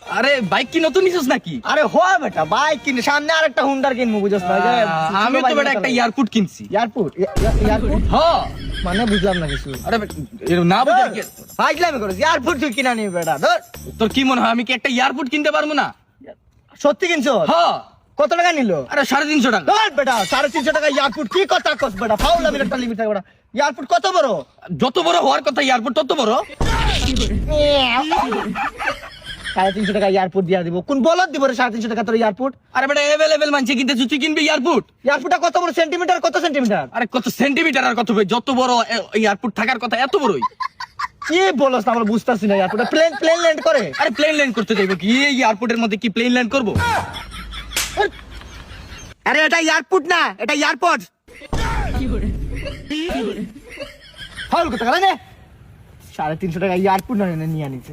আরে বাইক কি নতুন নিছিস নাকি? আরে হয় বেটা, বাইক কিনে সামনে আরেকটা হুন্ডার কিনবো, বুঝছ না? আমি তো বেটা একটা এয়ারপোর্ট কিনছি। এয়ারপোর্ট? এয়ারপোর্ট হ্যাঁ। মানে বুঝলাম না কিছু। আরে এর না বুঝে ফাইজলামি করিস, এয়ারপোর্ট তুই কিনা নিবি বেটা? ধর, তোর কি মনে হয় আমি কি একটা এয়ারপোর্ট কিনতে পারবো না? সত্যি কিনছো? হ্যাঁ। কত টাকা নিল? আরে 350 টাকা। ধর বেটা, 350 টাকা এয়ারপোর্ট কি কথা কস বেটা? ফাউলামির একটা লিমিট থাকে বেটা। এয়ারপোর্ট কত বড়? যত বড় হওয়ার কথা এয়ারপোর্ট তত বড়। 350 টাকা এয়ারপোর্ট দিয়া দিব? কোন বলদ দিব রে 350 টাকা তোর এয়ারপোর্ট? আরে বেটা अवेलेबल মানছে কিনতে, তুই কিনবি এয়ারপোর্ট? এয়ারপোর্টটা কত বড়? সেন্টিমিটার কত সেন্টিমিটার? আরে কত সেন্টিমিটার আর কত, যত বড় এয়ারপোর্ট থাকার কথা এত বড়ই। কি বলছ না, আমরা বুঝতাছি না। এয়ারপোর্টে প্লেন প্লেন ল্যান্ড করে? আরে প্লেন ল্যান্ড করতে যাইবো কি এই এয়ারপোর্টের মধ্যে? কি প্লেন ল্যান্ড করবো? আরে এটা এয়ারপোর্ট না, এটা এয়ারপোর্ট। ফাউল কথা বলে না। 350 টাকা এয়ারপোর্ট না নিয়ে আনিছে।